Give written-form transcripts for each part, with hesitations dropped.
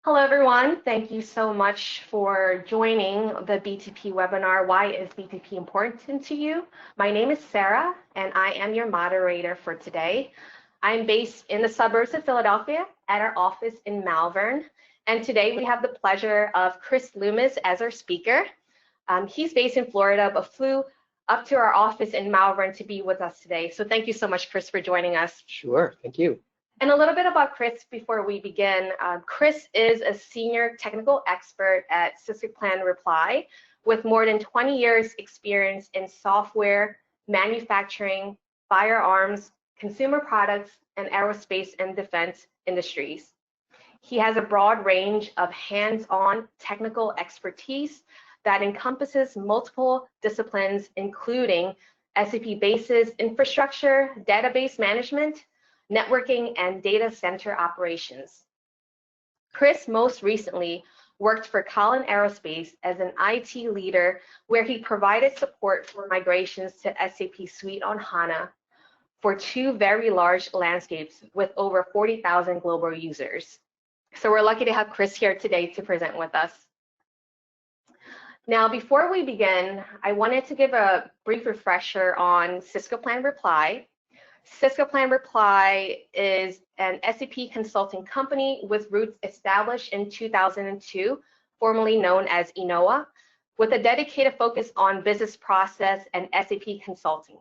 Hello, everyone. Thank you so much for joining the BTP webinar, Why is BTP Important to You? My name is Sarah, and I am your moderator for today. I'm based in the suburbs of Philadelphia at our office in Malvern, and today we have the pleasure of Chris Loomis as our speaker. He's based in Florida, but flew up to our office in Malvern to be with us today. So thank you so much, Chris, for joining us. Sure, thank you. And a little bit about Chris before we begin. Chris is a senior technical expert at Syskoplan Reply with more than 20 years experience in software, manufacturing, firearms, consumer products, and aerospace and defense industries. He has a broad range of hands-on technical expertise that encompasses multiple disciplines, including SAP Basis Infrastructure, Database Management, networking, and data center operations. Chris most recently worked for Collin Aerospace as an IT leader, where he provided support for migrations to SAP Suite on HANA for two very large landscapes with over 40,000 global users. So we're lucky to have Chris here today to present with us. Now, before we begin, I wanted to give a brief refresher on Syskoplan Reply. Syskoplan Reply is an SAP consulting company with roots established in 2002, formerly known as Enowa, with a dedicated focus on business process and SAP consulting.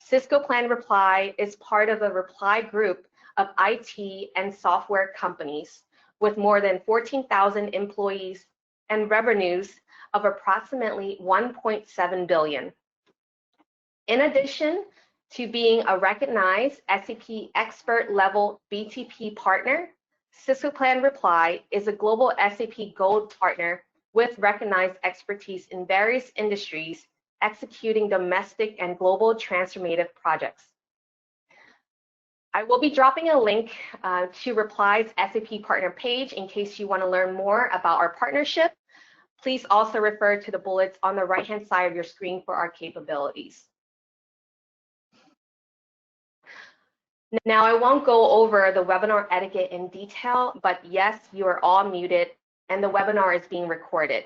Syskoplan Reply is part of a Reply group of IT and software companies with more than 14,000 employees and revenues of approximately 1.7 billion. In addition to being a recognized SAP expert level BTP partner, Syskoplan Reply is a global SAP Gold partner with recognized expertise in various industries, executing domestic and global transformative projects. I will be dropping a link to Reply's SAP partner page in case you want to learn more about our partnership. Please also refer to the bullets on the right-hand side of your screen for our capabilities. Now, I won't go over the webinar etiquette in detail, but yes, you are all muted and the webinar is being recorded.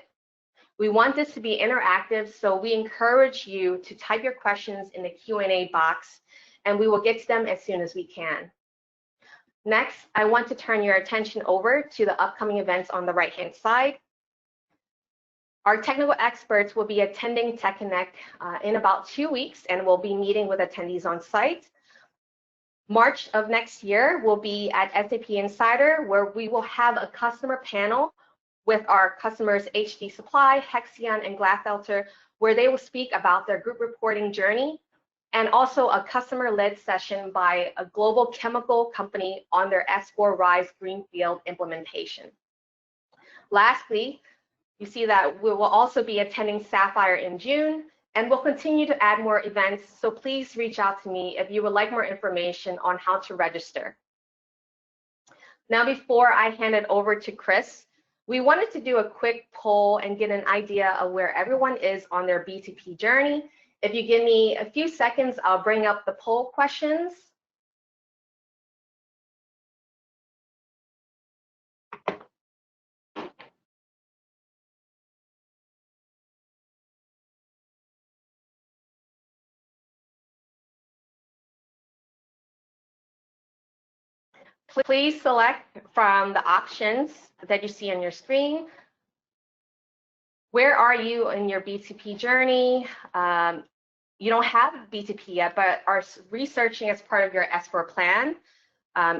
We want this to be interactive, so we encourage you to type your questions in the Q&A box and we will get to them as soon as we can. Next, I want to turn your attention over to the upcoming events on the right-hand side. Our technical experts will be attending Tech Connect in about 2 weeks and will be meeting with attendees on site. March of next year will be at SAP Insider, where we will have a customer panel with our customers HD Supply, Hexion, and Glatfelter, where they will speak about their group reporting journey, and also a customer-led session by a global chemical company on their S4 RISE Greenfield implementation. Lastly, you see that we will also be attending Sapphire in June, and we'll continue to add more events, so please reach out to me if you would like more information on how to register. Now, before I hand it over to Chris, we wanted to do a quick poll and get an idea of where everyone is on their BTP journey. If you give me a few seconds, I'll bring up the poll questions. Please select from the options that you see on your screen. Where are you in your BTP journey? You don't have BTP yet, but are researching as part of your S4 plan.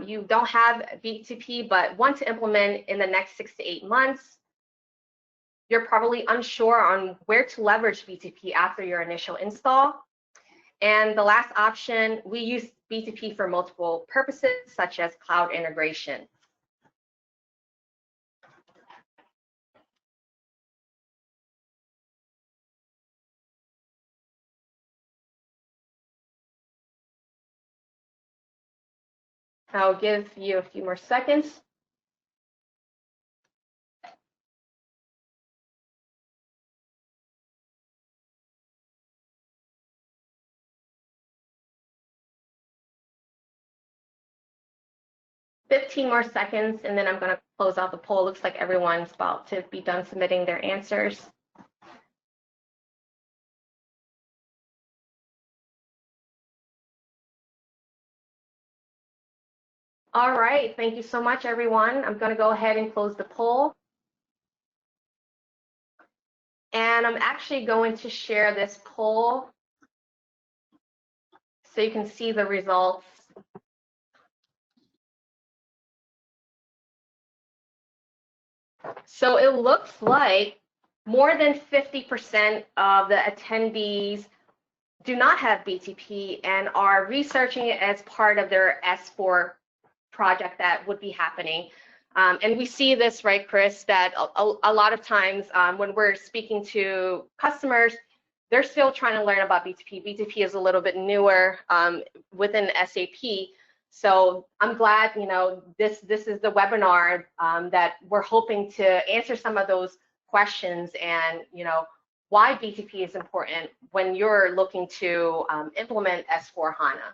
You don't have BTP, but want to implement in the next 6 to 8 months. You're probably unsure on where to leverage BTP after your initial install. And the last option, we use BTP for multiple purposes, such as cloud integration. I'll give you a few more seconds. $15 more seconds, and then I'm going to close out the poll. Looks like everyone's about to be done submitting their answers. All right, thank you so much, everyone. I'm going to go ahead and close the poll. And I'm actually going to share this poll so you can see the results. So it looks like more than 50% of the attendees do not have BTP and are researching it as part of their S4 project that would be happening. And we see this, right, Chris, that a lot of times when we're speaking to customers, they're still trying to learn about BTP. BTP is a little bit newer within SAP. So I'm glad, you know, this is the webinar that we're hoping to answer some of those questions and, you know, why BTP is important when you're looking to implement S4HANA.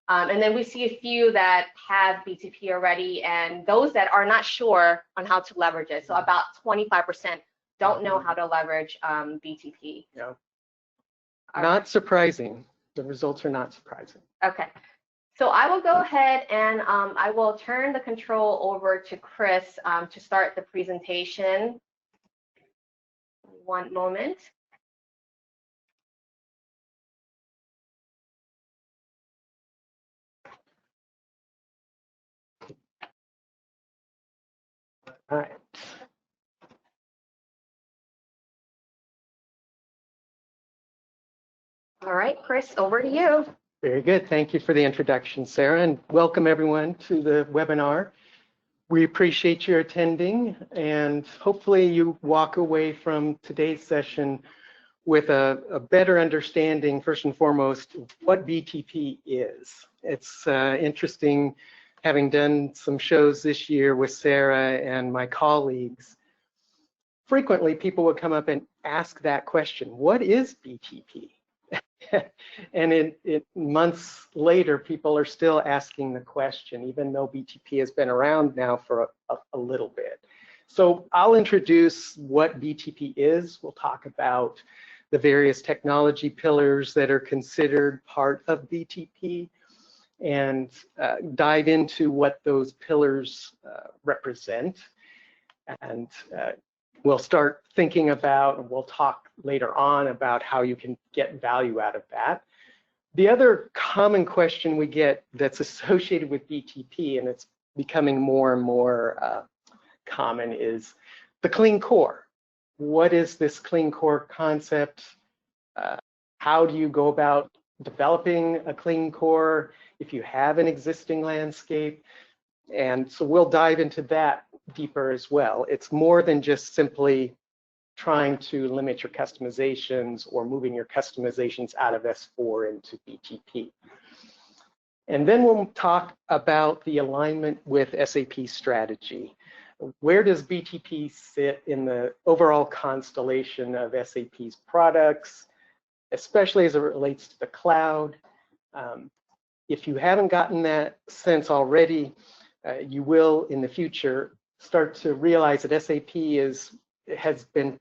And then we see a few that have BTP already and those that are not sure on how to leverage it. So about 25% don't know how to leverage BTP. Yeah. Not surprising. The results are not surprising. Okay. So I will go ahead and I will turn the control over to Chris to start the presentation. One moment. All right. All right, Chris, over to you. Very good. Thank you for the introduction, Sarah, and welcome everyone to the webinar. We appreciate your attending, and hopefully you walk away from today's session with a better understanding, first and foremost, what BTP is. It's interesting, having done some shows this year with Sarah and my colleagues. Frequently, people would come up and ask that question, what is BTP? And months later, people are still asking the question, even though BTP has been around now for a little bit. So I'll introduce what BTP is. We'll talk about the various technology pillars that are considered part of BTP and dive into what those pillars represent. And we'll start thinking about, and we'll talk later on about how you can get value out of that. The other common question we get that's associated with BTP, and it's becoming more and more common, is the clean core. What is this clean core concept? How do you go about developing a clean core if you have an existing landscape? And so we'll dive into that deeper as well. It's more than just simply trying to limit your customizations or moving your customizations out of S4 into BTP. And then we'll talk about the alignment with SAP strategy. Where does BTP sit in the overall constellation of SAP's products, especially as it relates to the cloud? If you haven't gotten that sense already, you will in the future start to realize that SAP has been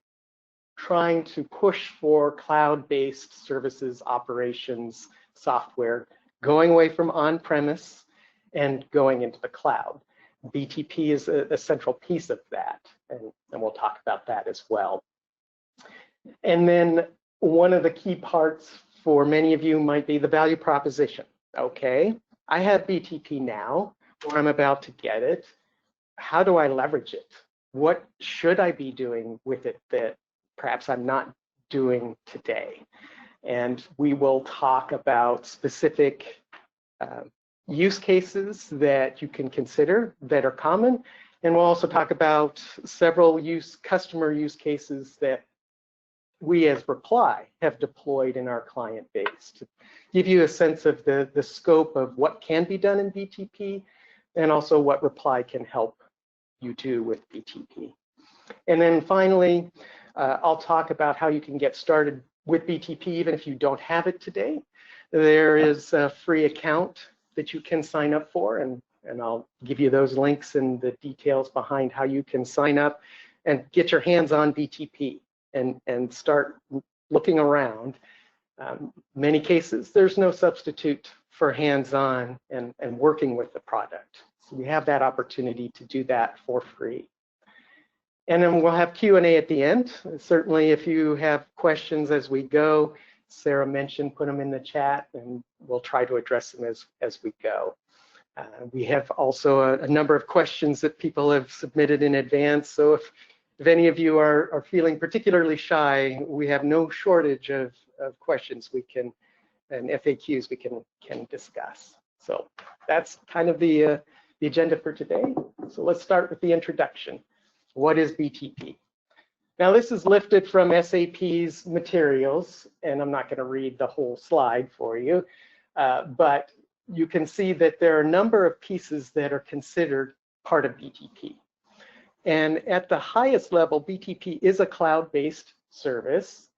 trying to push for cloud-based services, operations, software, going away from on-premise and going into the cloud. BTP is a central piece of that, and we'll talk about that as well. And then one of the key parts for many of you might be the value proposition. Okay, I have BTP now, or I'm about to get it. How do I leverage it? What should I be doing with it that perhaps I'm not doing today? And we will talk about specific use cases that you can consider that are common. And we'll also talk about several customer use cases that we as Reply have deployed in our client base to give you a sense of the scope of what can be done in BTP and also what Reply can help you do with BTP. And then finally, I'll talk about how you can get started with BTP even if you don't have it today. There is a free account that you can sign up for, and And I'll give you those links and the details behind how you can sign up and get your hands on BTP and start looking around. Many cases, there's no substitute for hands-on and working with the product. So we have that opportunity to do that for free. And then we'll have Q&A at the end. Certainly, if you have questions as we go, Sarah mentioned, put them in the chat, and we'll try to address them as we go. We have also a number of questions that people have submitted in advance. So if any of you are feeling particularly shy, we have no shortage of questions we can and FAQs we can discuss. So that's kind of the agenda for today. So let's start with the introduction. What is BTP? Now this is lifted from SAP's materials, and I'm not going to read the whole slide for you, but you can see that there are a number of pieces that are considered part of BTP. And at the highest level, BTP is a cloud-based service.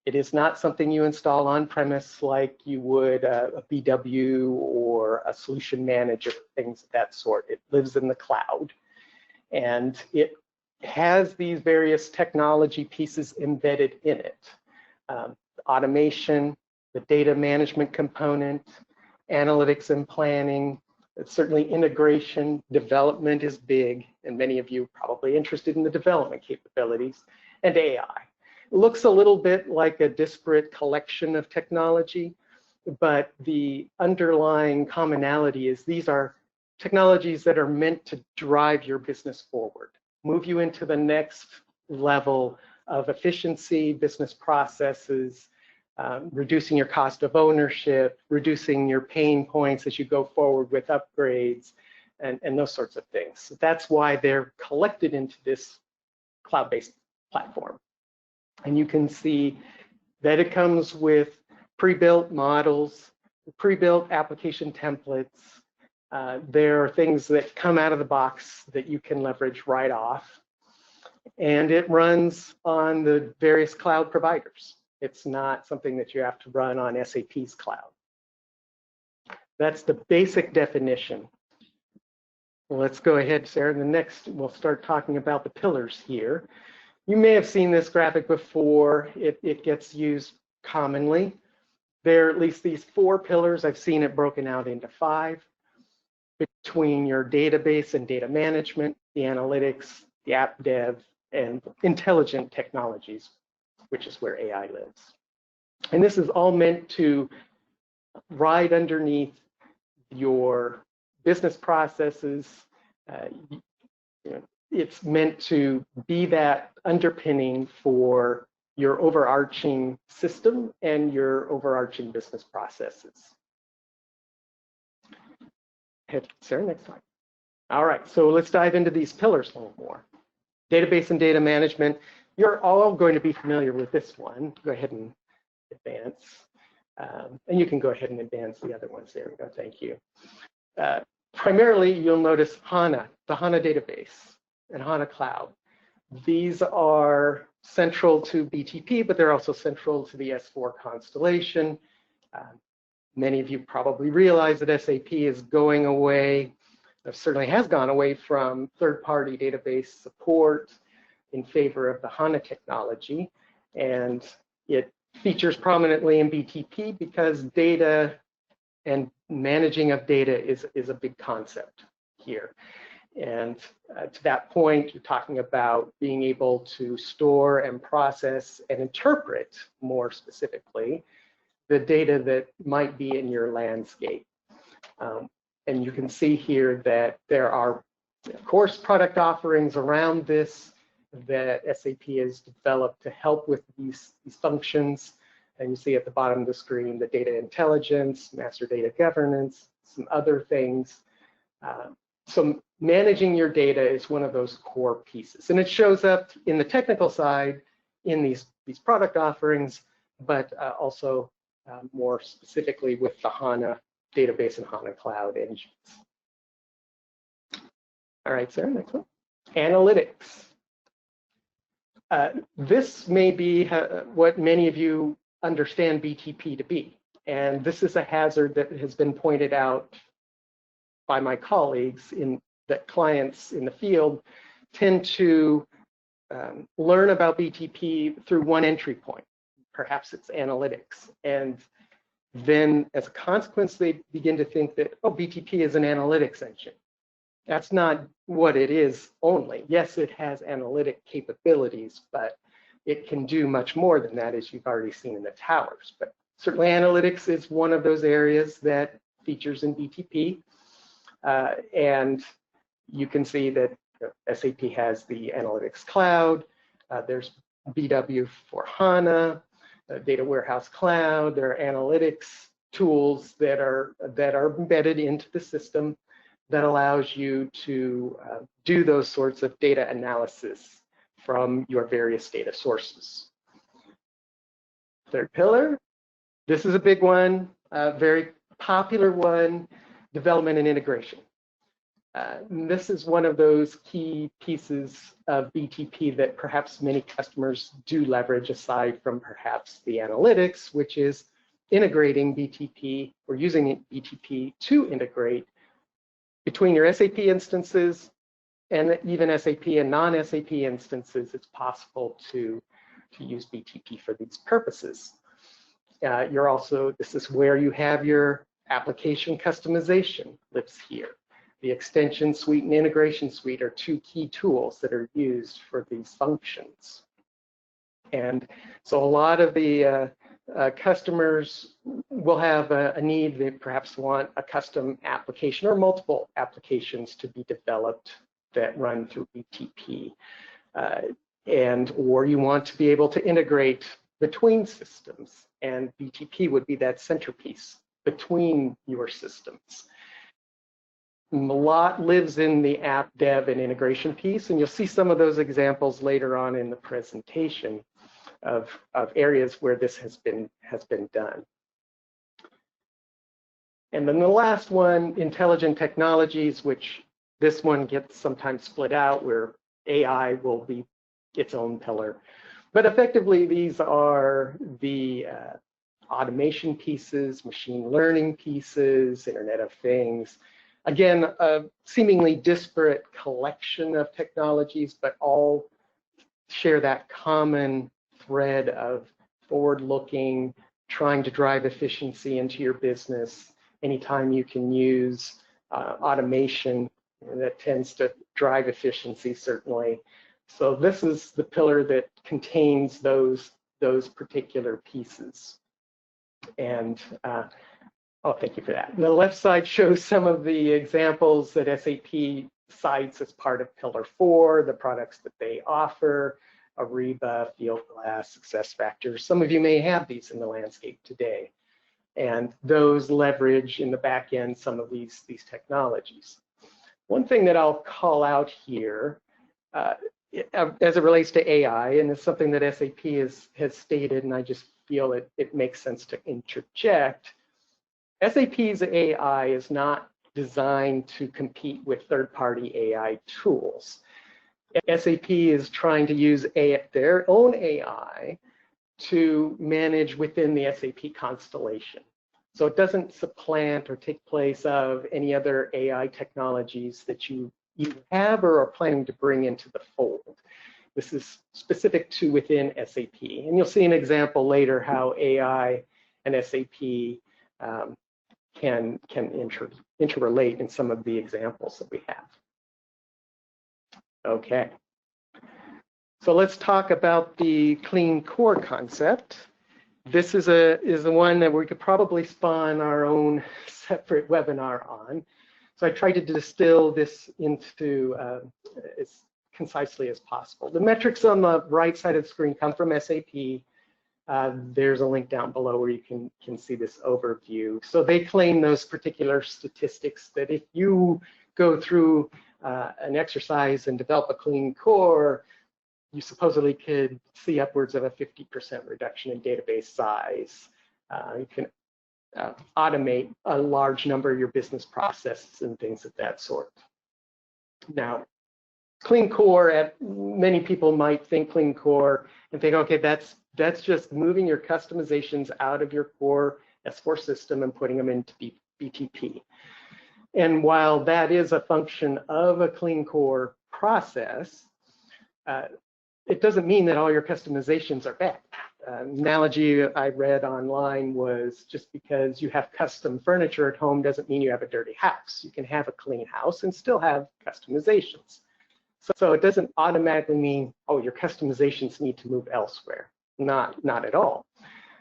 It is not something you install on-premise like you would a BW or a solution manager, things of that sort. It lives in the cloud. And it has these various technology pieces embedded in it. Automation, the data management component, analytics and planning, certainly integration, development is big, and many of you are probably interested in the development capabilities, and AI. It looks a little bit like a disparate collection of technology, but the underlying commonality is these are technologies that are meant to drive your business forward, move you into the next level of efficiency, business processes, reducing your cost of ownership, reducing your pain points as you go forward with upgrades, and those sorts of things. So that's why they're collected into this cloud-based platform. And you can see that it comes with pre-built models, pre-built application templates. There are things that come out of the box that you can leverage right off. And it runs on the various cloud providers. It's not something that you have to run on SAP's cloud. That's the basic definition. Well, let's go ahead, Sarah. The next, we'll start talking about the pillars here. You may have seen this graphic before. It gets used commonly. There are at least these 4 pillars. I've seen it broken out into 5. Between your database and data management, the analytics, the app dev, and intelligent technologies, which is where AI lives. And this is all meant to ride underneath your business processes. It's meant to be that underpinning for your overarching system and your overarching business processes. Sarah, next slide. All right, so let's dive into these pillars a little more. Database and data management. You're all going to be familiar with this one. Go ahead and advance. And you can go ahead and advance the other ones. There we go, thank you. Primarily, you'll notice HANA, the HANA database and HANA Cloud. These are central to BTP, but they're also central to the S4 constellation. Many of you probably realize that SAP is going away, certainly has gone away from third-party database support in favor of the HANA technology, and it features prominently in BTP because data and managing of data is a big concept here. And to that point, you're talking about being able to store and process and interpret, more specifically, the data that might be in your landscape. And you can see here that there are, of course, product offerings around this that SAP has developed to help with these functions. And you see at the bottom of the screen, the data intelligence, master data governance, some other things. So managing your data is one of those core pieces. And it shows up in the technical side in these product offerings, but also more specifically with the HANA database and HANA Cloud engines. All right, Sarah, next one. Analytics. This may be what many of you understand BTP to be. And this is a hazard that has been pointed out by my colleagues that clients in the field tend to learn about BTP through one entry point. Perhaps it's analytics. And then as a consequence, they begin to think that, oh, BTP is an analytics engine. That's not what it is only. Yes, it has analytic capabilities, but it can do much more than that, as you've already seen in the towers. But certainly analytics is one of those areas that features in BTP. And you can see that SAP has the analytics cloud. There's BW for HANA, data warehouse cloud. There are analytics tools that are embedded into the system that allows you to do those sorts of data analysis from your various data sources. Third pillar, this is a big one, a very popular one, development and integration. This is one of those key pieces of BTP that perhaps many customers do leverage aside from perhaps the analytics, which is integrating BTP or using BTP to integrate between your SAP instances and even SAP and non-SAP instances. It's possible to use BTP for these purposes. This is where you have your application customization lives here. The extension suite and integration suite are two key tools that are used for these functions. And so a lot of the customers will have a need. They perhaps want a custom application or multiple applications to be developed that run through BTP. Or you want to be able to integrate between systems, and BTP would be that centerpiece between your systems. A lot lives in the app dev and integration piece, and you'll see some of those examples later on in the presentation of areas where this has been done. And then the last one, intelligent technologies, which this one gets sometimes split out, where AI will be its own pillar. But effectively, these are the automation pieces, machine learning pieces, Internet of Things. Again, a seemingly disparate collection of technologies, but all share that common thread of forward-looking, trying to drive efficiency into your business. Anytime you can use automation, that tends to drive efficiency, certainly. So this is the pillar that contains those particular pieces. And oh, thank you for that. The left side shows some of the examples that SAP cites as part of Pillar 4, the products that they offer, Ariba, Fieldglass, SuccessFactors. Some of you may have these in the landscape today. And those leverage in the back end some of these technologies. One thing that I'll call out here, as it relates to AI, and it's something that SAP has stated, and I just feel it makes sense to interject. SAP's AI is not designed to compete with third-party AI tools. SAP is trying to use their own AI to manage within the SAP constellation. So it doesn't supplant or take place of any other AI technologies that you either have or are planning to bring into the fold. This is specific to within SAP. And you'll see an example later how AI and SAP can interrelate in some of the examples that we have. Okay. So let's talk about the clean core concept. This is the one that we could probably spawn our own separate webinar on. So I tried to distill this into as concisely as possible. The metrics on the right side of the screen come from SAP. There's a link down below where you can see this overview. So they claim those particular statistics that if you go through an exercise and develop a clean core, you supposedly could see upwards of a 50% reduction in database size. You can automate a large number of your business processes and things of that sort. Now, clean core, many people might think clean core and think, okay, that's just moving your customizations out of your core S4 system and putting them into BTP. And while that is a function of a clean core process, it doesn't mean that all your customizations are bad. Analogy I read online was just because you have custom furniture at home doesn't mean you have a dirty house. You can have a clean house and still have customizations. So it doesn't automatically mean, oh, your customizations need to move elsewhere. Not at all.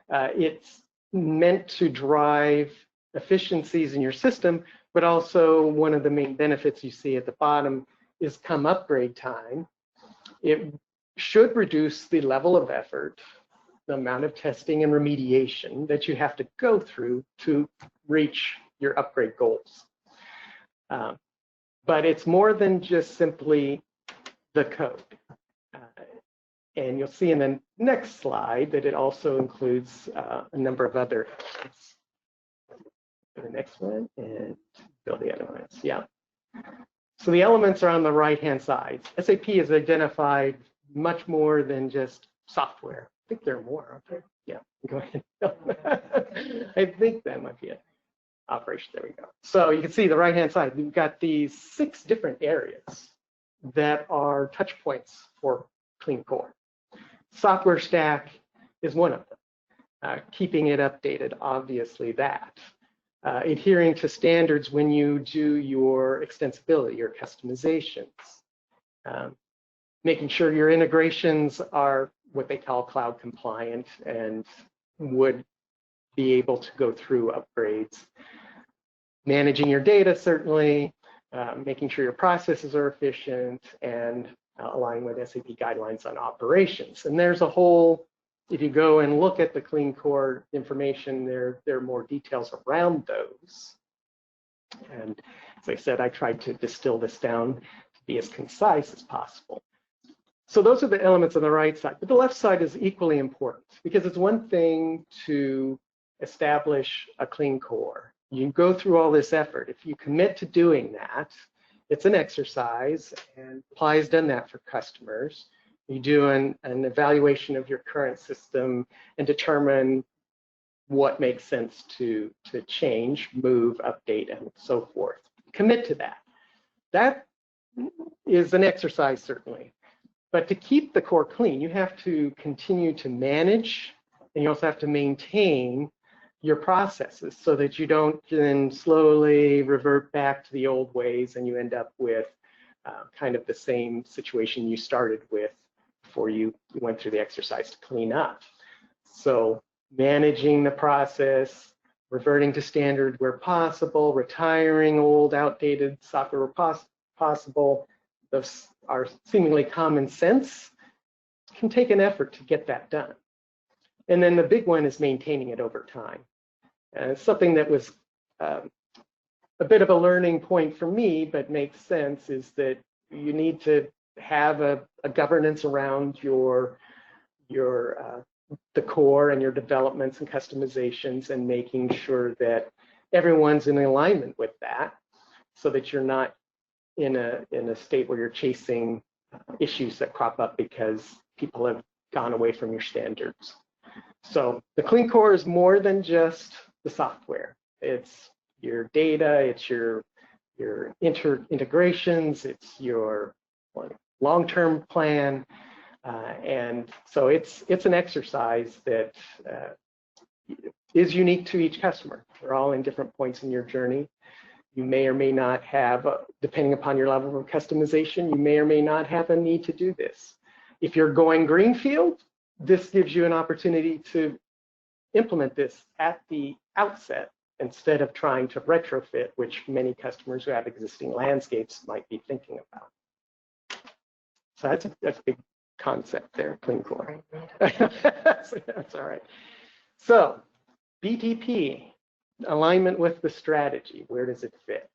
It's meant to drive efficiencies in your system, but also one of the main benefits you see at the bottom is come upgrade time. It should reduce the level of effort, the amount of testing and remediation that you have to go through to reach your upgrade goals. But it's more than just simply the code. And you'll see in the next slide that it also includes a number of other elements. The next one, and build the other ones. Yeah. So the elements are on the right-hand side. SAP has identified much more than just software. I think there are more, aren't there? Yeah, go ahead. I think that might be it. Operation, there we go. So you can see the right-hand side, we've got these 6 different areas that are touch points for clean core. Software stack is one of them. Keeping it updated, obviously that. Adhering to standards when you do your extensibility, your customizations. Making sure your integrations are what they call cloud compliant and would be able to go through upgrades. Managing your data, certainly. Making sure your processes are efficient and aligning with SAP guidelines on operations. And there's a whole, if you go and look at the clean core information, there are more details around those. And as I said, I tried to distill this down to be as concise as possible. So those are the elements on the right side, but the left side is equally important because it's one thing to establish a clean core. You go through all this effort. If you commit to doing that, it's an exercise, and Reply has done that for customers. You do an evaluation of your current system and determine what makes sense to change, move, update, and so forth. Commit to that. That is an exercise, certainly. But to keep the core clean, you have to continue to manage, and you also have to maintain your processes so that you don't then slowly revert back to the old ways and you end up with kind of the same situation you started with before you went through the exercise to clean up. So managing the process, reverting to standard where possible, retiring old, outdated software where possible. Those are seemingly common sense. It can take an effort to get that done. And then the big one is maintaining it over time. Something that was a bit of a learning point for me, but makes sense, is that you need to have a governance around the core and your developments and customizations, and making sure that everyone's in alignment with that, so that you're not in a state where you're chasing issues that crop up because people have gone away from your standards. So the clean core is more than just the software. It's your data, it's your integrations, it's your long-term plan, and so it's an exercise that is unique to each customer. They're all in different points in your journey. You may or may not have, depending upon your level of customization, you may or may not have a need to do this. If you're going greenfield, this gives you an opportunity to implement this at the outset instead of trying to retrofit, which many customers who have existing landscapes might be thinking about. So that's a big concept there, clean core. That's all right. So BTP, alignment with the strategy, where does it fit?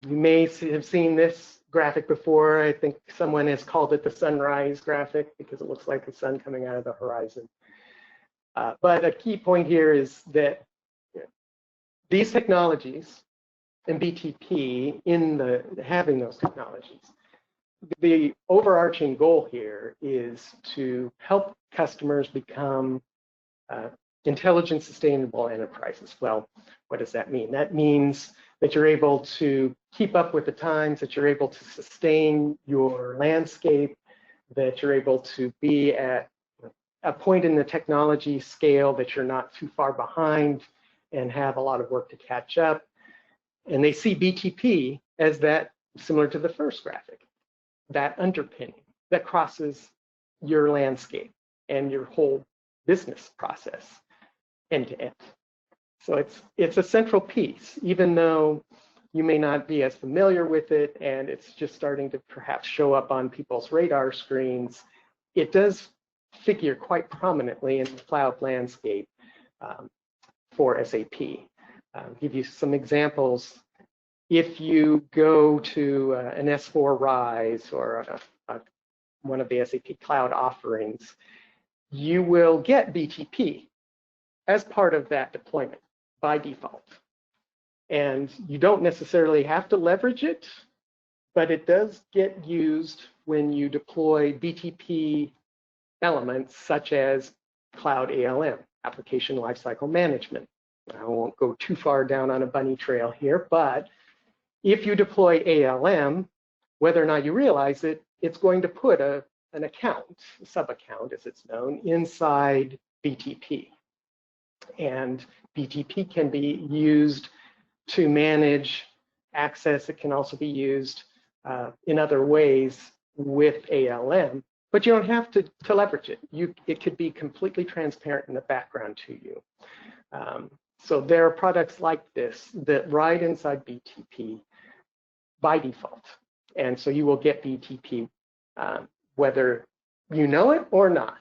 You may have seen this graphic before. I think someone has called it the sunrise graphic because it looks like the sun coming out of the horizon. But a key point here is that these technologies and BTP, having those technologies, the overarching goal here is to help customers become Intelligent, sustainable enterprises. Well, what does that mean? That means that you're able to keep up with the times, that you're able to sustain your landscape, that you're able to be at a point in the technology scale that you're not too far behind and have a lot of work to catch up. And they see BTP as that, similar to the first graphic, that underpinning that crosses your landscape and your whole business process end to end. So it's a central piece, even though you may not be as familiar with it and it's just starting to perhaps show up on people's radar screens. It does figure quite prominently in the cloud landscape for SAP. Give you some examples. If you go to an S4 Rise or one of the SAP cloud offerings, you will get BTP as part of that deployment by default. And you don't necessarily have to leverage it, but it does get used when you deploy BTP elements such as Cloud ALM, Application Lifecycle Management. I won't go too far down on a bunny trail here, but if you deploy ALM, whether or not you realize it, it's going to put an account, a sub-account as it's known, inside BTP. And BTP can be used to manage access. It can also be used in other ways with ALM, but you don't have to leverage it. It could be completely transparent in the background to you. So there are products like this that ride inside BTP by default. And so you will get BTP whether you know it or not.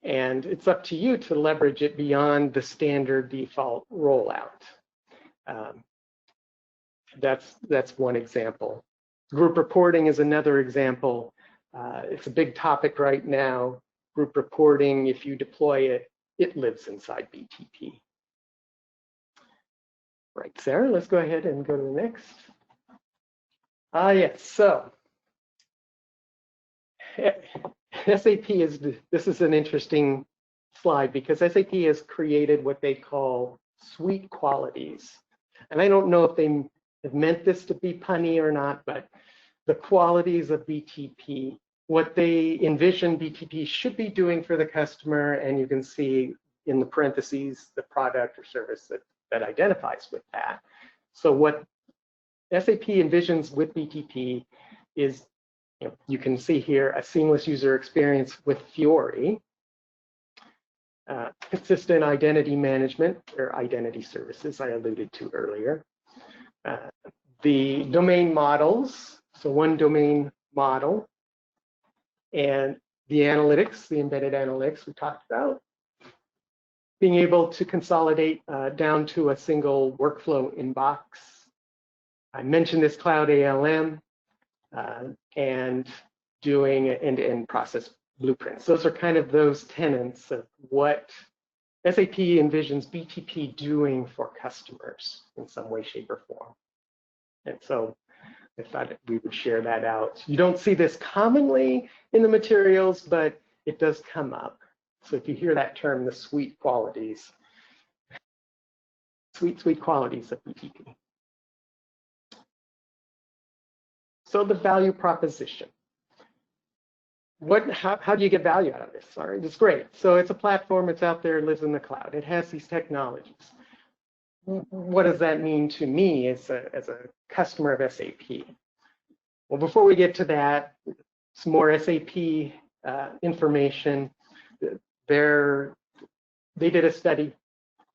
And it's up to you to leverage it beyond the standard default rollout. That's one example. Group reporting is another example. It's a big topic right now. Group reporting, if you deploy it, it lives inside BTP. Right, Sarah, let's go ahead and go to the next. Yes, so SAP this is an interesting slide because SAP has created what they call suite qualities. And I don't know if they have meant this to be punny or not, but the qualities of BTP, what they envision BTP should be doing for the customer, and you can see in the parentheses the product or service that identifies with that. So what SAP envisions with BTP is, you can see here a seamless user experience with Fiori, consistent identity management or identity services I alluded to earlier. The domain models, so one domain model, and the analytics, the embedded analytics we talked about, being able to consolidate down to a single workflow inbox. I mentioned this Cloud ALM and doing end-to-end process blueprints. Those are kind of those tenets of what SAP envisions BTP doing for customers in some way, shape, or form. And so I thought we would share that out. You don't see this commonly in the materials, but it does come up. So if you hear that term, the suite qualities, suite qualities of BTP. So the value proposition. How do you get value out of this? All right, it's great. So it's a platform, it's out there, it lives in the cloud. It has these technologies. What does that mean to me as a customer of SAP? Well, before we get to that, some more SAP information. They did a study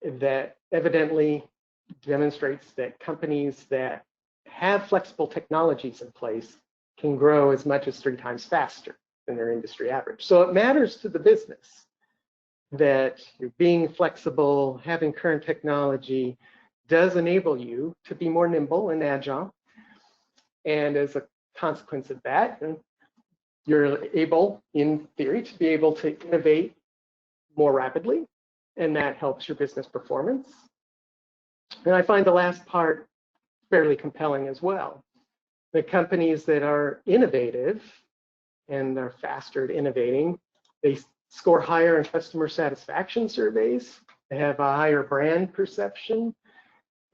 that evidently demonstrates that companies that have flexible technologies in place can grow as much as 3 times faster than their industry average. So it matters to the business that you're being flexible, having current technology does enable you to be more nimble and agile. And as a consequence of that, you're able, in theory, to be able to innovate more rapidly, and that helps your business performance. And I find the last part fairly compelling as well. The companies that are innovative and they're faster at innovating, they score higher in customer satisfaction surveys, They have a higher brand perception,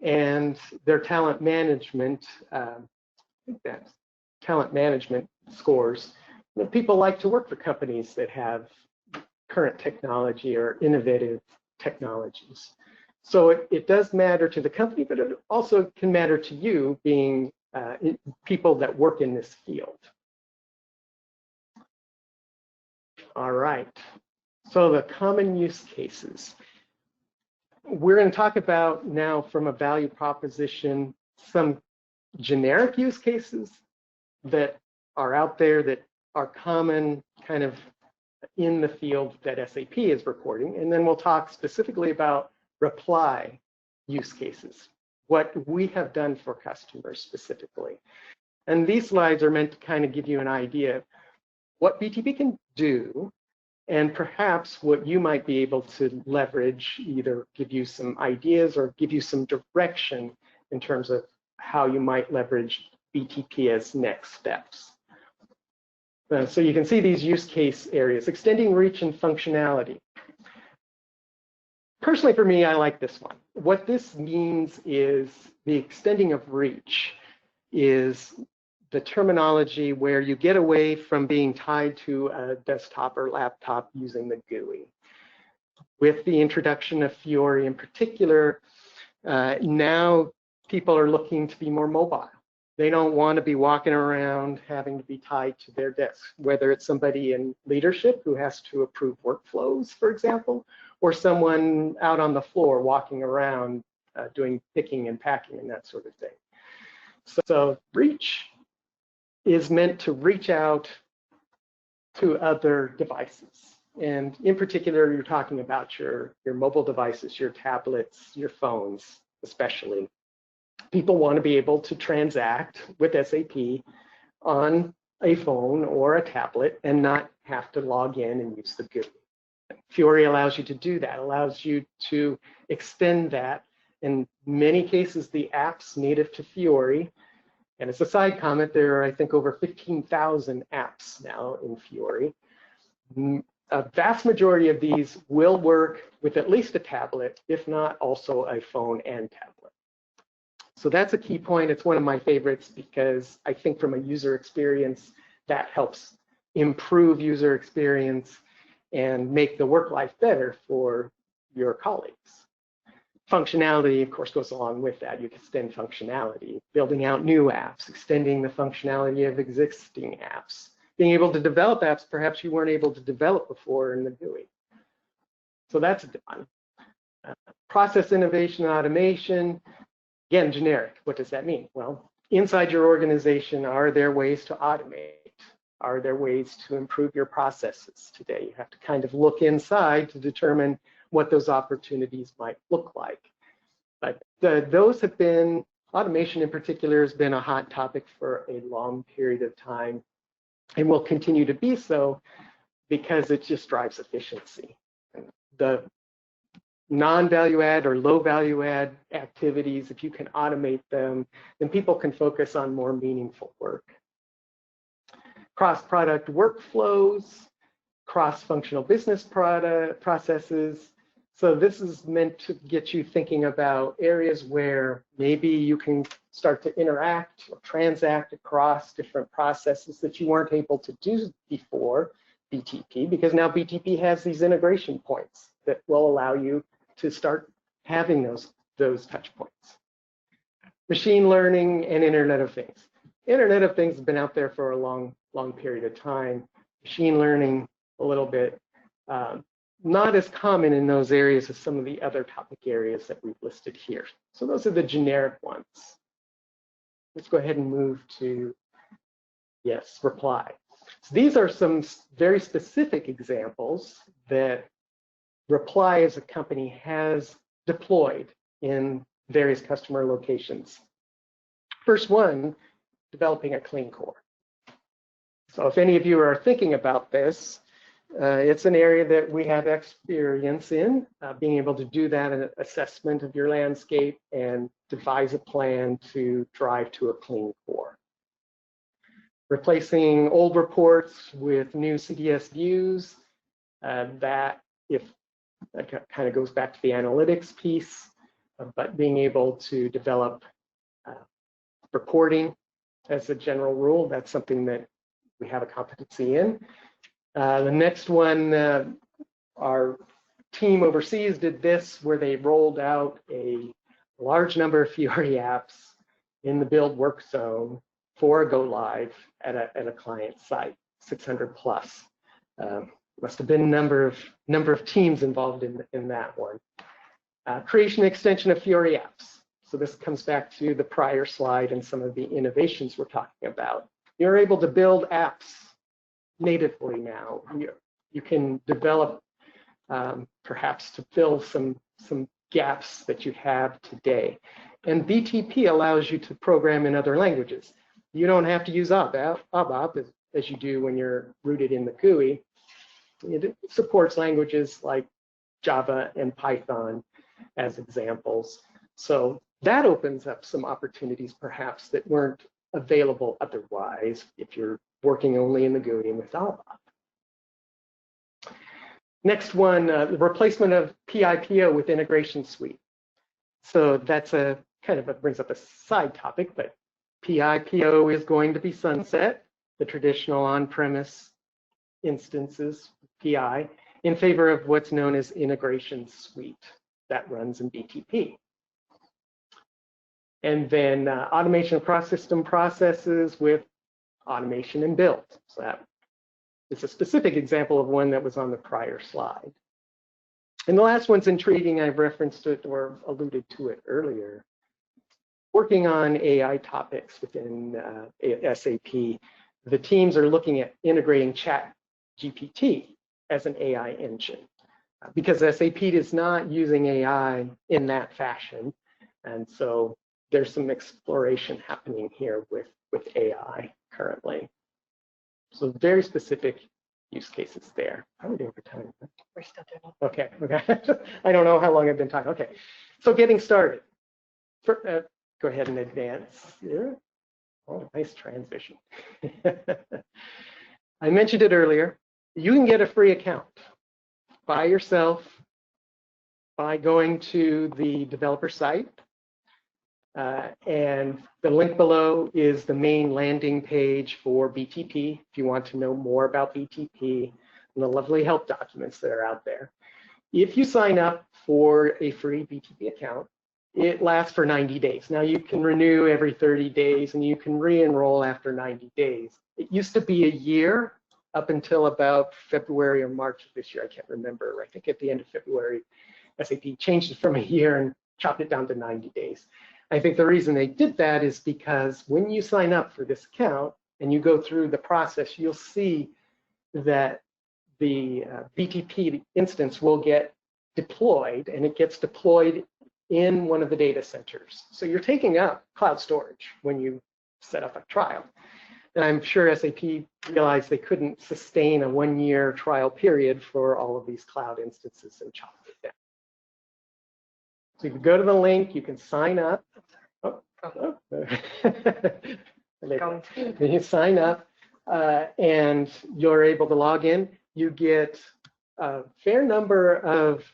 and their talent management, I think that's talent management scores. People like to work for companies that have current technology or innovative technologies. So it does matter to the company, but it also can matter to you being people that work in this field. All right, so the common use cases. We're going to talk about now from a value proposition some generic use cases that are out there that are common kind of in the field that SAP is reporting. And then we'll talk specifically about reply use cases, what we have done for customers specifically. And these slides are meant to kind of give you an idea of what BTP can do, and perhaps what you might be able to leverage, either give you some ideas or give you some direction in terms of how you might leverage BTP as next steps. So you can see these use case areas, extending reach and functionality. Personally, for me, I like this one. What this means is the extending of reach is the terminology where you get away from being tied to a desktop or laptop using the GUI. With the introduction of Fiori in particular, now people are looking to be more mobile. They don't want to be walking around having to be tied to their desk, whether it's somebody in leadership who has to approve workflows, for example, or someone out on the floor walking around doing picking and packing and that sort of thing. So reach is meant to reach out to other devices. And in particular, you're talking about your mobile devices, your tablets, your phones, especially. People want to be able to transact with SAP on a phone or a tablet and not have to log in and use the GUI. Fiori allows you to do that, allows you to extend that. In many cases, the apps native to Fiori, and as a side comment, there are, I think, over 15,000 apps now in Fiori. A vast majority of these will work with at least a tablet, if not also a phone and tablet. So that's a key point. It's one of my favorites because I think from a user experience, that helps improve user experience and make the work life better for your colleagues. Functionality, of course, goes along with that. You can extend functionality, building out new apps, extending the functionality of existing apps, being able to develop apps perhaps you weren't able to develop before in the GUI. So that's done. Process innovation and automation. Again, generic. What does that mean? Well, inside your organization, are there ways to automate? Are there ways to improve your processes today? You have to kind of look inside to determine what those opportunities might look like. But those have been, automation in particular has been a hot topic for a long period of time and will continue to be so because it just drives efficiency. The non-value add or low value add activities, if you can automate them, then people can focus on more meaningful work. Cross-product workflows, cross-functional business processes. So this is meant to get you thinking about areas where maybe you can start to interact or transact across different processes that you weren't able to do before BTP, because now BTP has these integration points that will allow you to start having those touch points. Machine learning and Internet of Things. Internet of Things has been out there for a long period of time. Machine learning a little bit, not as common in those areas as some of the other topic areas that we've listed here. So those are the generic ones. Let's go ahead and move to, yes, reply. So these are some very specific examples that Reply as a company has deployed in various customer locations. First one, developing a clean core. So if any of you are thinking about this, it's an area that we have experience in, being able to do that in an assessment of your landscape and devise a plan to drive to a clean core. Replacing old reports with new CDS views, that if That kind of goes back to the analytics piece, but being able to develop reporting as a general rule, that's something that we have a competency in. The next one, our team overseas did this, where they rolled out a large number of Fiori apps in the build work zone for a go live at a client site, 600 plus. Must have been a number of teams involved in that one. Creation and extension of Fiori apps. So this comes back to the prior slide and some of the innovations we're talking about. You're able to build apps natively now. You can develop perhaps to fill some gaps that you have today. And BTP allows you to program in other languages. You don't have to use ABAP as you do when you're rooted in the GUI. It supports languages like Java and Python as examples. So that opens up some opportunities perhaps that weren't available otherwise if you're working only in the GUI and with ABAP. Next one, the replacement of PIPO with Integration Suite. So that's a kind of brings up a side topic, but PIPO is going to be sunset, the traditional on-premise instances, PI, in favor of what's known as Integration Suite that runs in BTP. And then automation of cross-system processes with automation and build. So that is a specific example of one that was on the prior slide. And the last one's intriguing. I've referenced it or alluded to it earlier. Working on AI topics within SAP, the teams are looking at integrating ChatGPT as an AI engine because SAP is not using AI in that fashion. And so there's some exploration happening here with AI currently. So very specific use cases there. How are we doing for time? We're still doing it. Okay. I don't know how long I've been talking. Okay, so getting started. Go ahead and advance here. Oh, nice transition. I mentioned it earlier. You can get a free account by yourself by going to the developer site. And the link below is the main landing page for BTP if you want to know more about BTP and the lovely help documents that are out there. If you sign up for a free BTP account, it lasts for 90 days. Now you can renew every 30 days and you can re-enroll after 90 days. It used to be a year up until about February or March of this year. I can't remember. I think at the end of February, SAP changed it from a year and chopped it down to 90 days. I think the reason they did that is because when you sign up for this account and you go through the process, you'll see that the BTP instance will get deployed, and it gets deployed in one of the data centers. So you're taking up cloud storage when you set up a trial. And I'm sure SAP realized they couldn't sustain a 1-year trial period for all of these cloud instances and chop it down. So you can go to the link, you can sign up. You sign up and you're able to log in. You get a fair number of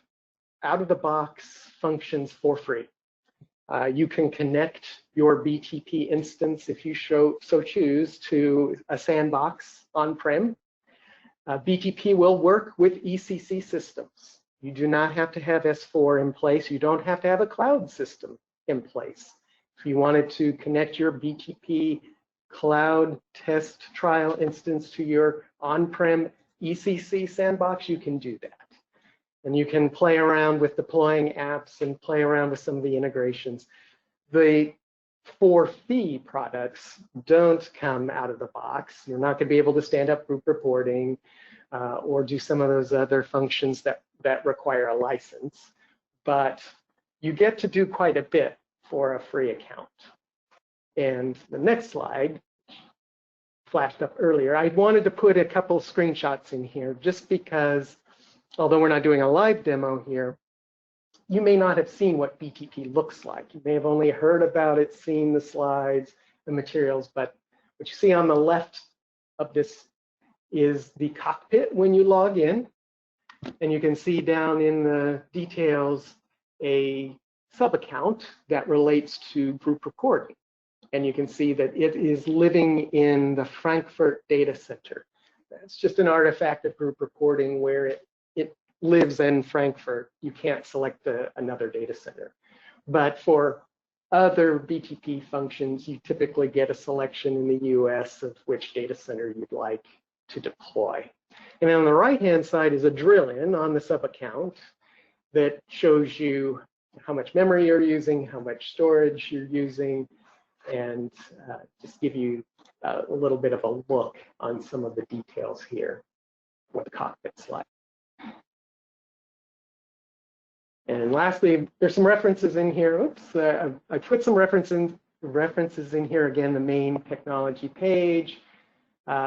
out-of-the-box functions for free. You can connect your BTP instance, if you so choose, to a sandbox on-prem. BTP will work with ECC systems. You do not have to have S4 in place. You don't have to have a cloud system in place. If you wanted to connect your BTP cloud test trial instance to your on-prem ECC sandbox, you can do that. And you can play around with deploying apps and play around with some of the integrations. The for-fee products don't come out of the box. You're not going to be able to stand up group reporting or do some of those other functions that require a license. But you get to do quite a bit for a free account. And the next slide flashed up earlier. I wanted to put a couple screenshots in here just because, although we're not doing a live demo here, you may not have seen what BTP looks like. You may have only heard about it, seen the slides, the materials, but what you see on the left of this is the cockpit when you log in. And you can see down in the details a sub-account that relates to group reporting. And you can see that it is living in the Frankfurt data center. That's just an artifact of group reporting where it lives in Frankfurt. You can't select another data center. But for other BTP functions, you typically get a selection in the US of which data center you'd like to deploy. And on the right-hand side is a drill-in on the sub-account that shows you how much memory you're using, how much storage you're using, and just give you a little bit of a look on some of the details here, what the cockpit's like. And lastly, there's some references in here. Oops, I put some references in here again, the main technology page.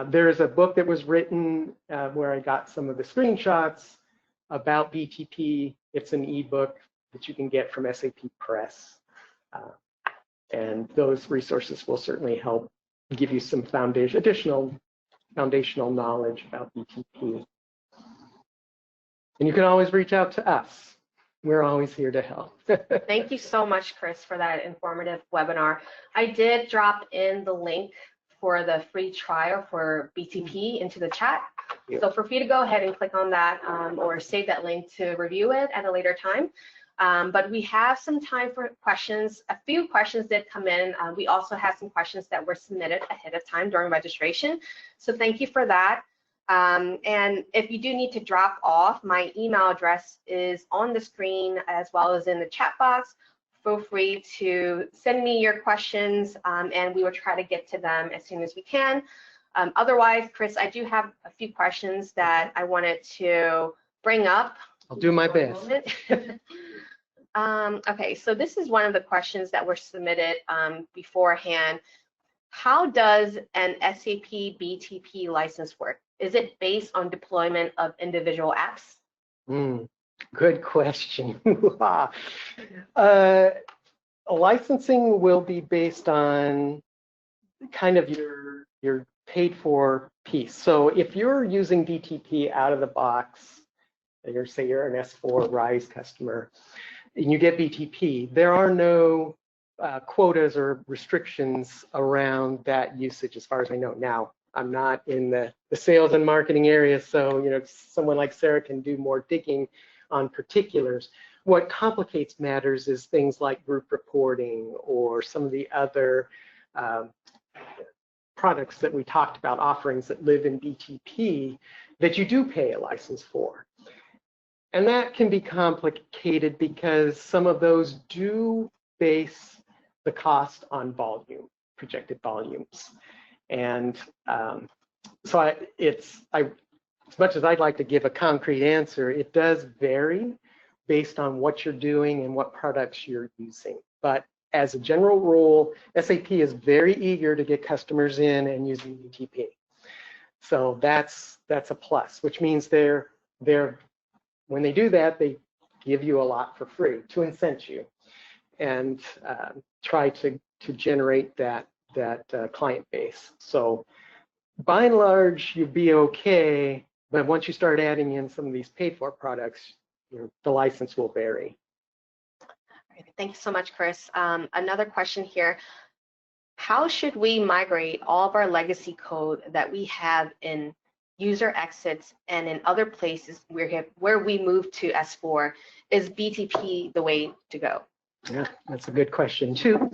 There's a book that was written where I got some of the screenshots about BTP. It's an ebook that you can get from SAP Press. And those resources will certainly help give you some additional foundational knowledge about BTP. And you can always reach out to us. We're always here to help. Thank you so much, Chris, for that informative webinar. I did drop in the link for the free trial for BTP into the chat. Yeah. So feel free to go ahead and click on that or save that link to review it at a later time. But we have some time for questions. A few questions did come in. We also have some questions that were submitted ahead of time during registration. So thank you for that. And if you do need to drop off, my email address is on the screen as well as in the chat box. Feel free to send me your questions and we will try to get to them as soon as we can. Otherwise, Chris, I do have a few questions that I wanted to bring up. I'll do my best. Okay, so this is one of the questions that were submitted beforehand. How does an SAP BTP license work? Is it based on deployment of individual apps? Good question. Licensing will be based on kind of your paid for piece. So if you're using BTP out of the box, say you're an S4 RISE customer, and you get BTP, there are no quotas or restrictions around that usage as far as I know. Now, I'm not in the sales and marketing area, so someone like Sarah can do more digging on particulars. What complicates matters is things like group reporting or some of the other products that we talked about, offerings that live in BTP that you do pay a license for. And that can be complicated because some of those do base the cost on volume, projected volumes. And so as much as I'd like to give a concrete answer, it does vary based on what you're doing and what products you're using. But as a general rule, SAP is very eager to get customers in and using BTP. So that's a plus, which means when they do that, they give you a lot for free to incent you and try to generate that client base. So by and large, you'd be okay, but once you start adding in some of these paid for products, the license will vary. Thank you so much, Chris. Another question here. How should we migrate all of our legacy code that we have in user exits and in other places where we move to S4? Is BTP the way to go? Yeah, that's a good question too.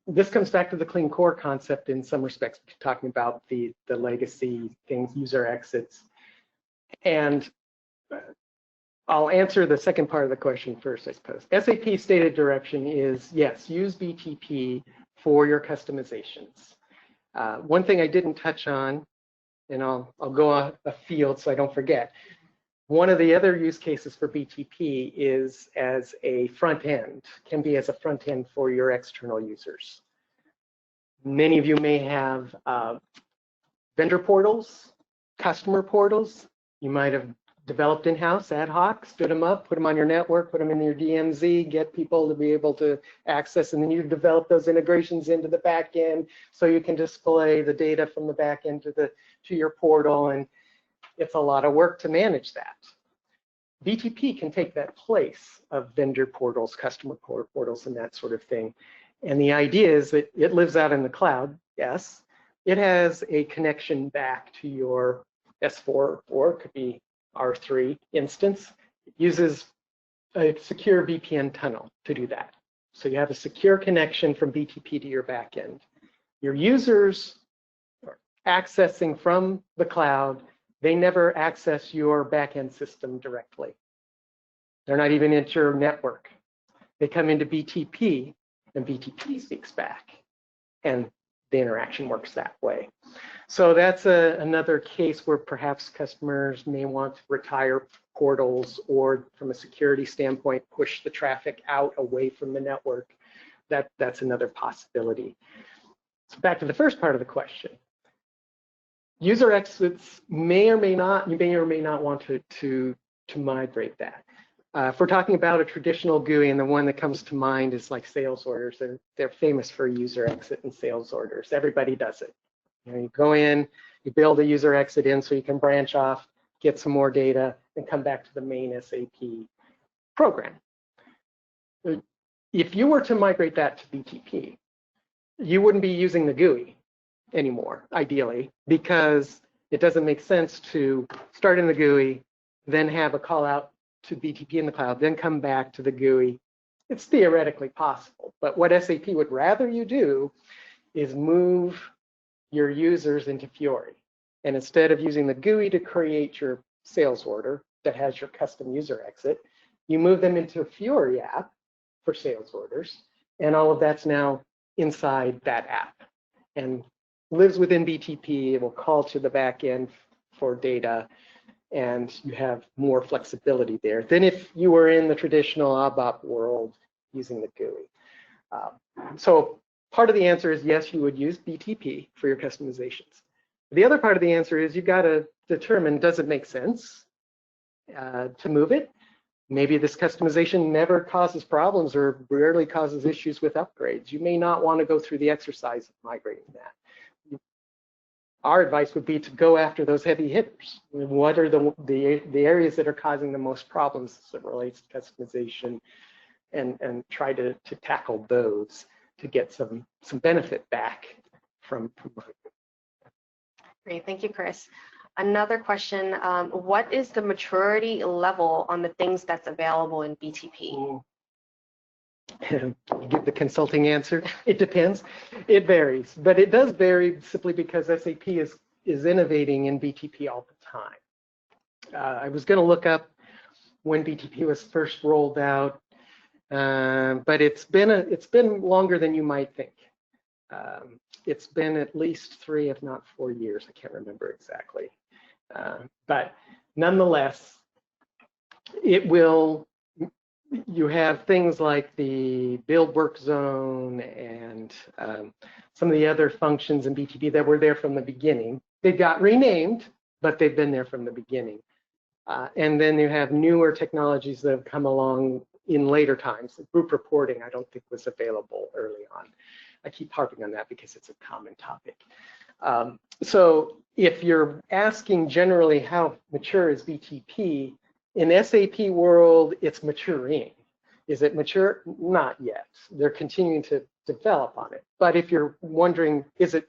This comes back to the clean core concept in some respects, talking about the legacy things, user exits. And I'll answer the second part of the question first, I suppose. SAP stated direction is, yes, use BTP for your customizations. One thing I didn't touch on, and I'll go afield so I don't forget. One of the other use cases for BTP is as a front end, can be as a front end for your external users. Many of you may have vendor portals, customer portals. You might have developed in-house ad hoc, stood them up, put them on your network, put them in your DMZ, get people to be able to access, and then you develop those integrations into the back end so you can display the data from the back end to your portal. And it's a lot of work to manage that. BTP can take that place of vendor portals, customer portals, and that sort of thing. And the idea is that it lives out in the cloud, yes. It has a connection back to your S4, or it could be R3 instance. It uses a secure VPN tunnel to do that. So you have a secure connection from BTP to your backend. Your users are accessing from the cloud. They never access your backend system directly. They're not even into your network. They come into BTP, and BTP speaks back, and the interaction works that way. So that's another case where perhaps customers may want to retire portals, or from a security standpoint, push the traffic out away from the network. That's another possibility. So back to the first part of the question. User exits may or may not, you may or may not want to migrate that. If we're talking about a traditional GUI, and the one that comes to mind is like sales orders, they're famous for user exit and sales orders. Everybody does it. You know, you go in, you build a user exit in so you can branch off, get some more data, and come back to the main SAP program. If you were to migrate that to BTP, you wouldn't be using the GUI anymore, ideally, because it doesn't make sense to start in the GUI, then have a call out to BTP in the cloud, then come back to the GUI. It's theoretically possible, but what SAP would rather you do is move your users into Fiori. And instead of using the GUI to create your sales order that has your custom user exit, you move them into a Fiori app for sales orders, and all of that's now inside that app and lives within BTP. It will call to the back end for data, and you have more flexibility there than if you were in the traditional ABAP world using the GUI. So part of the answer is yes, you would use BTP for your customizations. The other part of the answer is you've got to determine, does it make sense to move it? Maybe this customization never causes problems or rarely causes issues with upgrades. You may not want to go through the exercise of migrating that. Our advice would be to go after those heavy hitters. What are the areas that are causing the most problems as it relates to customization, and try to tackle those to get some benefit back from. Great, thank you, Chris. Another question, what is the maturity level on the things that's available in BTP? Give the consulting answer. It depends. It varies, but it does vary simply because SAP is innovating in BTP all the time. I was going to look up when BTP was first rolled out, but it's been longer than you might think. It's been at least 3, if not 4 years. I can't remember exactly, but nonetheless, it will. You have things like the build work zone and some of the other functions in BTP that were there from the beginning. They got renamed, but they've been there from the beginning. And then you have newer technologies that have come along in later times. Group reporting, I don't think was available early on. I keep harping on that because it's a common topic. So if you're asking generally how mature is BTP, in SAP world, it's maturing. Is it mature? Not yet. They're continuing to develop on it. But if you're wondering, is it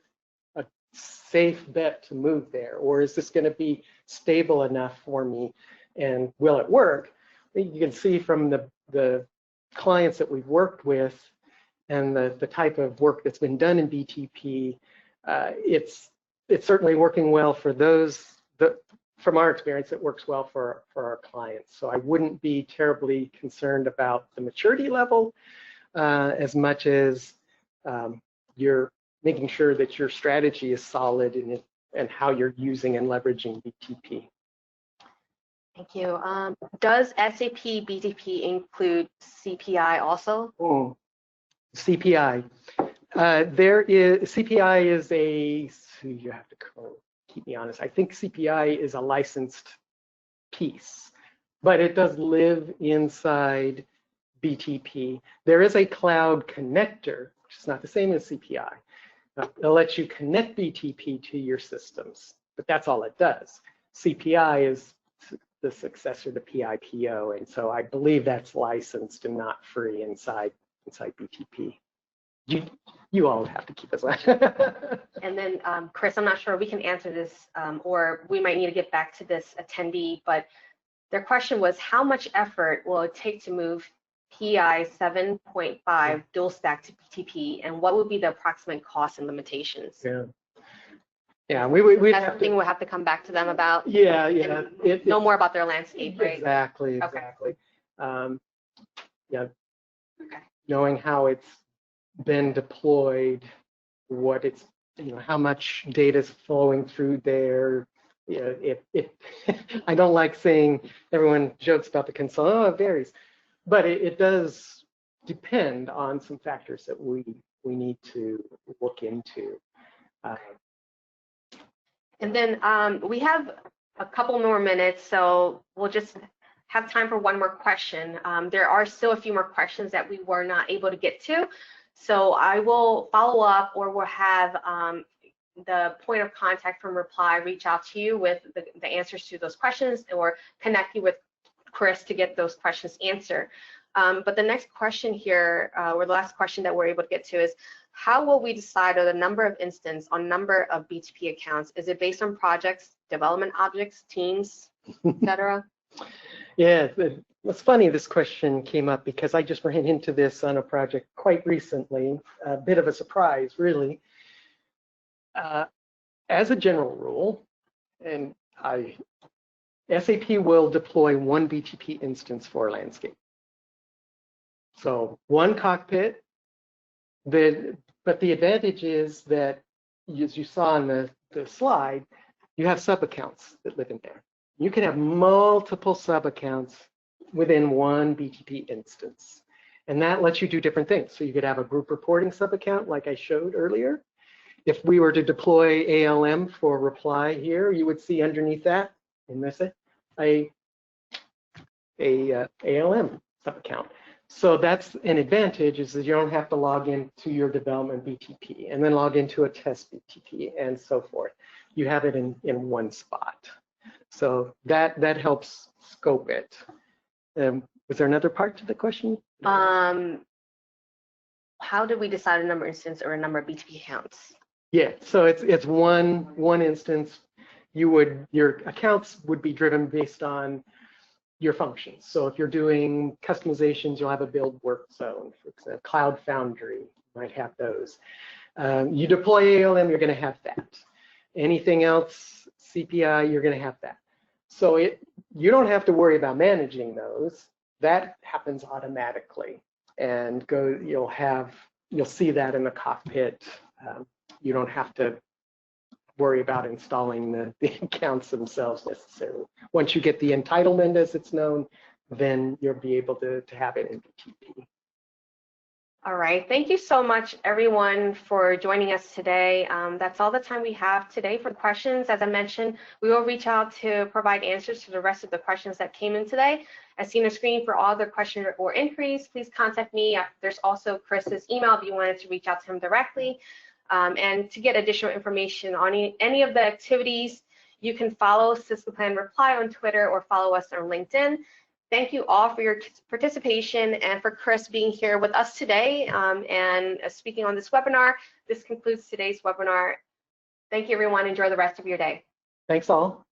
a safe bet to move there, or is this going to be stable enough for me, and will it work? You can see from the clients that we've worked with and the type of work that's been done in BTP, it's certainly working well for those. From our experience, it works well for our clients. So I wouldn't be terribly concerned about the maturity level as much as you're making sure that your strategy is solid and how you're using and leveraging BTP. Thank you. Does SAP BTP include CPI also? CPI. CPI is a, so you have to keep me honest, I think CPI is a licensed piece, but it does live inside BTP. There is a cloud connector, which is not the same as CPI. It'll let you connect BTP to your systems, but that's all it does. CPI is the successor to PIPO, and so I believe that's licensed and not free inside BTP. You all have to keep us on. And then, Chris, I'm not sure we can answer this, or we might need to get back to this attendee, but their question was, how much effort will it take to move PI 7.5 dual stack to BTP, and what would be the approximate cost and limitations? Yeah, we That's something we'll have to come back to them about. Yeah. Know more about their landscape, right? Exactly. Okay. Yeah. Okay. Knowing how it's been deployed, what it's, how much data is flowing through there. I don't like saying, everyone jokes about the console, oh, it varies, but it does depend on some factors that we need to look into. And then we have a couple more minutes, so we'll just have time for one more question. There are still a few more questions that we were not able to get to, so I will follow up, or we'll have the point of contact from Reply reach out to you with the answers to those questions, or connect you with Chris to get those questions answered. But the next question here, or the last question that we're able to get to, is how will we decide on the number of instances on number of BTP accounts? Is it based on projects, development objects, teams, etc.? Yeah, it's funny this question came up because I just ran into this on a project quite recently, a bit of a surprise, really. As a general rule, and SAP will deploy one BTP instance for a landscape. So one cockpit, but the advantage is that, as you saw on the slide, you have sub-accounts that live in there. You can have multiple sub-accounts within one BTP instance, and that lets you do different things. So you could have a group reporting sub-account like I showed earlier. If we were to deploy ALM for Reply here, you would see underneath that, and that's it, a ALM sub-account. So that's an advantage, is that you don't have to log into your development BTP and then log into a test BTP and so forth. You have it in one spot. So that helps scope it. Was there another part to the question? How do we decide a number of instances or a number of BTP accounts? Yeah, so it's one instance. Your accounts would be driven based on your functions. So if you're doing customizations, you'll have a build work zone. For example, Cloud Foundry might have those. You deploy ALM, you're going to have that. Anything else, CPI, you're going to have that. So you don't have to worry about managing those. That happens automatically, and you'll see that in the cockpit. You don't have to worry about installing the accounts themselves necessarily. Once you get the entitlement, as it's known, then you'll be able to have it in BTP. All right, thank you so much, everyone, for joining us today. That's all the time we have today for questions. As I mentioned, we will reach out to provide answers to the rest of the questions that came in today. As seen on the screen, for all the questions or inquiries, please contact me. There's also Chris's email if you wanted to reach out to him directly. And to get additional information on any of the activities, you can follow Syskoplan Reply on Twitter or follow us on LinkedIn. Thank you all for your participation and for Chris being here with us today and speaking on this webinar. This concludes today's webinar. Thank you, everyone. Enjoy the rest of your day. Thanks all.